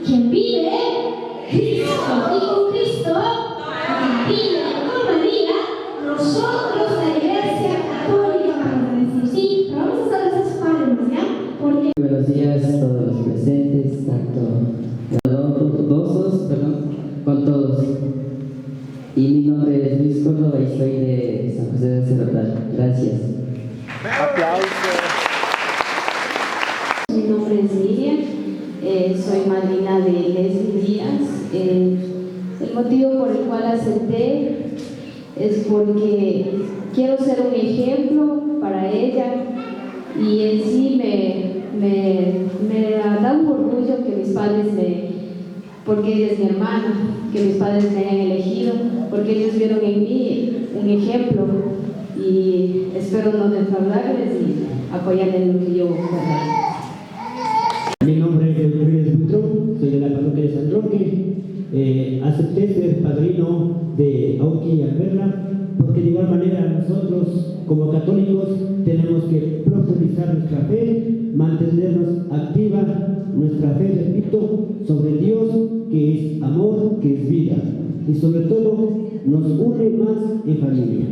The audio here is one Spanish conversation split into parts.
quien vive, Cristo, y con Cristo, María, con María, nosotros, la Iglesia Católica, vamos a decir, sí, pero vamos a hacer esas palmas, ¿ya? Porque... Buenos días a todos los presentes, con todos. Y mi nombre es Luis Córdoba y soy de San José de Cerrotal. Gracias. Aplausos. Mi nombre es Miriam, soy madrina de Leslie Díaz. El motivo por el cual acepté es porque quiero ser un ejemplo para ella y en sí me da un orgullo que mis padres porque ella es mi hermana, que mis padres me hayan elegido, porque ellos vieron en mí un ejemplo y espero no defraudarles y apoyarles en lo que yo haga. Mi nombre es Luis Butrón, soy de la parroquia de San Roque. Acepté ser padrino de Auki y Alberla porque de igual manera nosotros como católicos tenemos que profundizar nuestra fe, mantenernos activa nuestra fe, repito, sobre Dios que es amor, que es vida y sobre todo nos une más en familia.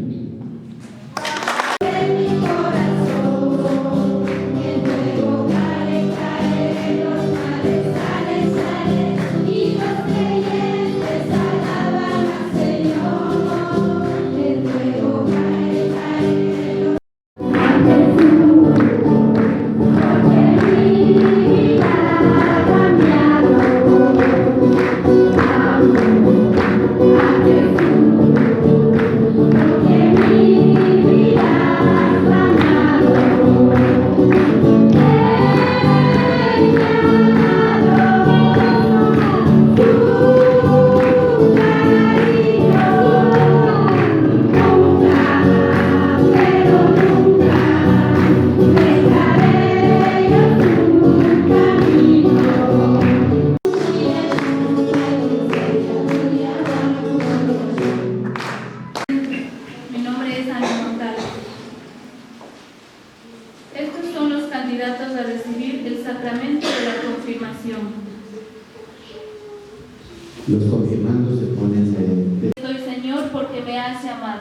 Estos son los candidatos a recibir el sacramento de la confirmación. Los confirmandos se ponen de... Soy Señor porque me has llamado.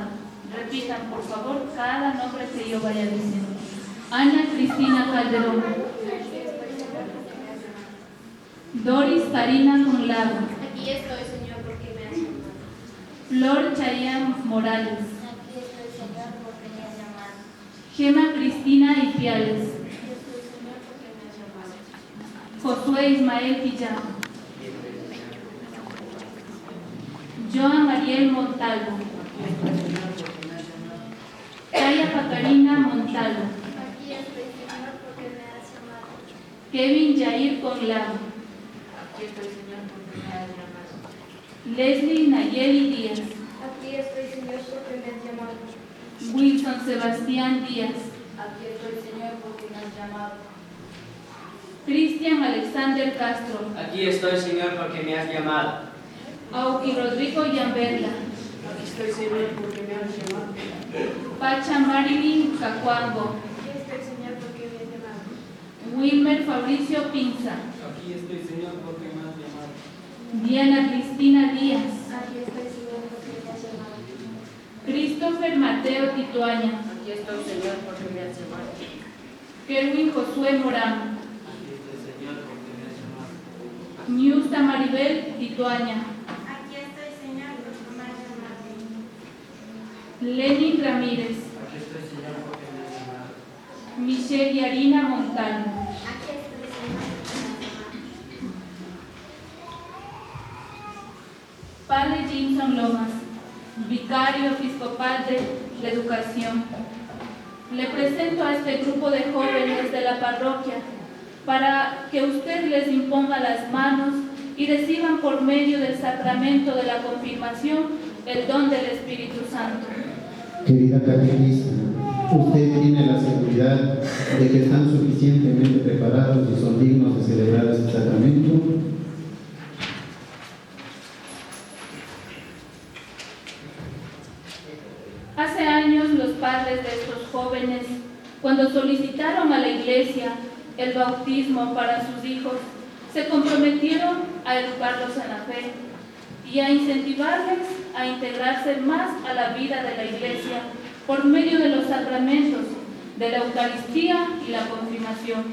Repitan, por favor, cada nombre que yo vaya diciendo. Ana Cristina Calderón. Doris Karina Conlago. Aquí estoy, Señor, porque me has llamado. Flor Chayanne Morales. Aquí estoy, Señor, porque me has llamado. Gema Cristina Ipiales. Aquí estoy, Señor, porque me has llamado. Josué Ismael Pillán. Joan Mariel Montalvo. Taya Pacarina Montalvo. Aquí estoy, Señor, porque me has llamado. Kevin Jair Conlago. Aquí estoy, Señor, porque me has llamado. Leslie Nayeli Díaz. Aquí estoy, Señor, porque me has llamado. Wilson Sebastián Díaz. Aquí estoy, Señor, porque me has llamado. Cristian Alexander Castro. Aquí estoy, Señor, porque me has llamado. Auki Rodrigo Yamberla. Aquí estoy, Señor, porque me has llamado. Pacha Marilyn Cacuango. Aquí estoy, Señor, porque me has llamado. Wilmer Fabricio Pinza. Aquí estoy, Señor, porque me has llamado. Diana Cristina Díaz. Aquí estoy, Señor, porque me has llamado. Christopher Mateo Tituaña. Aquí estoy, Señor, porque me has llamado. Kerwin Josué Morán. Aquí estoy, Señor, porque me has llamado. Niusta Maribel Tituaña. Aquí estoy, Señor, porque me has llamado. Lenin Ramírez. Aquí estoy, Señor, porque me has llamado. Michelle Yarina Montano. Aquí estoy, Señor, porque me has llamado. Padre Jimson Lomas, vicario episcopal de la educación. Le presento a este grupo de jóvenes de la parroquia para que usted les imponga las manos y reciban por medio del sacramento de la confirmación el don del Espíritu Santo. Querida catequista, usted tiene la seguridad de que están suficientemente preparados y son dignos de celebrar este sacramento. Hace años los padres de estos jóvenes, cuando solicitaron a la Iglesia el bautismo para sus hijos, se comprometieron a educarlos en la fe y a incentivarles a integrarse más a la vida de la Iglesia por medio de los sacramentos de la Eucaristía y la confirmación.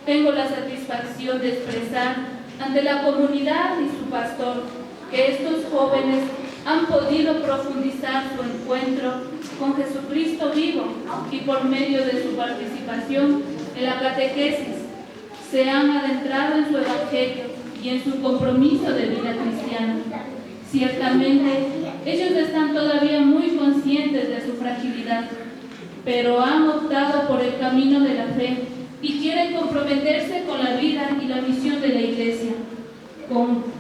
Tengo la satisfacción de expresar ante la comunidad y su pastor que estos jóvenes han podido profundizar su encuentro con Jesucristo vivo y por medio de su participación en la catequesis se han adentrado en su evangelio y en su compromiso de vida cristiana. Ciertamente, ellos están todavía muy conscientes de su fragilidad, pero han optado por el camino de la fe y quieren comprometerse con la vida y la misión de la Iglesia,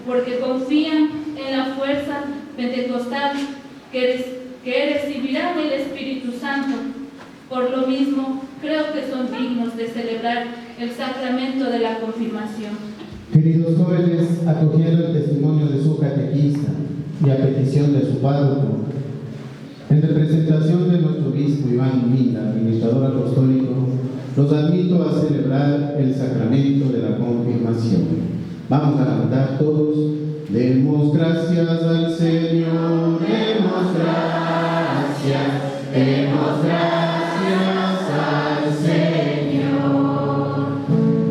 porque confían en la fuerza pentecostal que recibirán el Espíritu Santo. Por lo mismo, creo que son dignos de celebrar el sacramento de la confirmación. Queridos jóvenes, acogiendo el testimonio de su catequista y a petición de su párroco, en representación de nuestro obispo Iván Minda, administrador apostólico, los admito a celebrar el sacramento de la confirmación. Vamos a cantar todos. Demos gracias al Señor, demos gracias, demos gracias al Señor.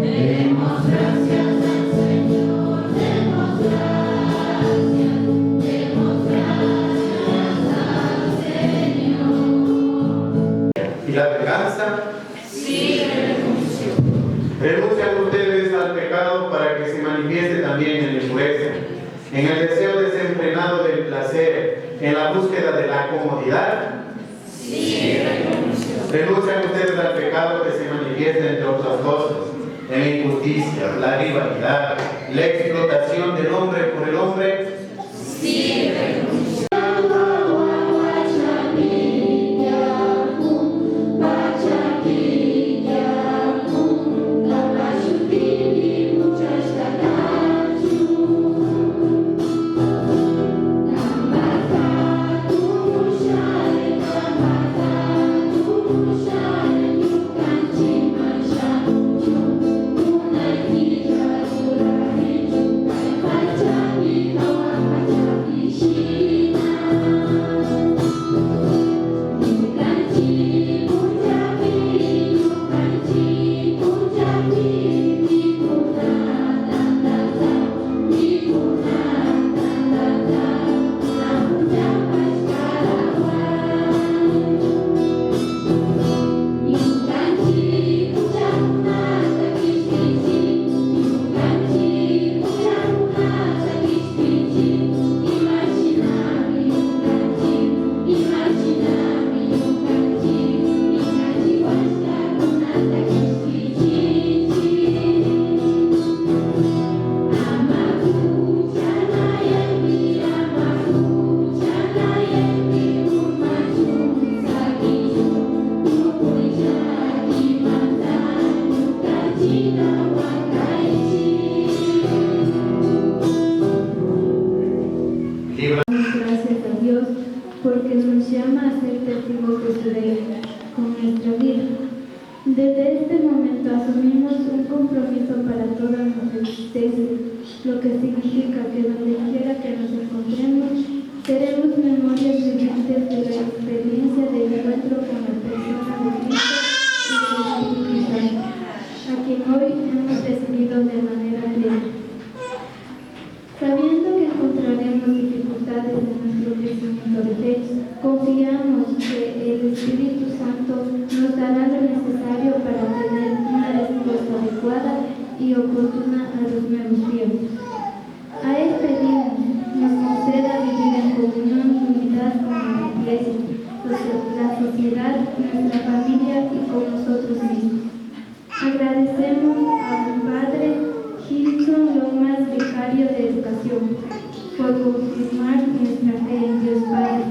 Demos gracias al Señor, demos gracias al Señor. ¿Y la venganza? Sí, Renuncian ustedes al pecado para que se manifieste también en la impureza, en el deseo desenfrenado del placer, en la búsqueda de la comodidad. sí, Renuncian ustedes al pecado que se manifiesta entre otras cosas, en la injusticia, la rivalidad, la explotación del hombre por el hombre. sí, Gracias a Dios porque nos llama a ser testigos de su ley con nuestra vida. Desde este momento asumimos un compromiso para toda nuestra existencia, lo que significa que donde quiera que nos encontremos, seremos memorias vivientes de la experiencia de encuentro con la persona de Cristo y del Espíritu Santo, a quien hoy hemos recibido de manera plena. Sabiendo que encontraremos dificultades en nuestro crecimiento de fe, confiamos que el Espíritu Santo nos dará lo necesario para tener una respuesta adecuada y oportuna a los nuevos tiempos. A él pedimos nos conceda vivir en comunión y unidad con la Iglesia, la sociedad, nuestra familia y con nosotros mismos. Agradecemos al Padre Gilson Lomas, vicario de Educación, por confirmar nuestra fe en Dios Padre,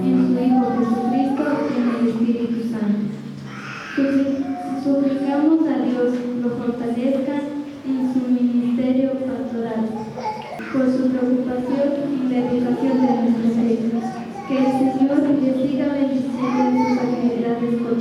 en su Hijo Jesucristo y en el Espíritu Santo. Suplicamos a Dios lo fortalezca en su ministerio pastoral, por su preocupación y la educación de nuestros hijos. Que el Señor les siga bendiciendo en sus actividades cotidianas.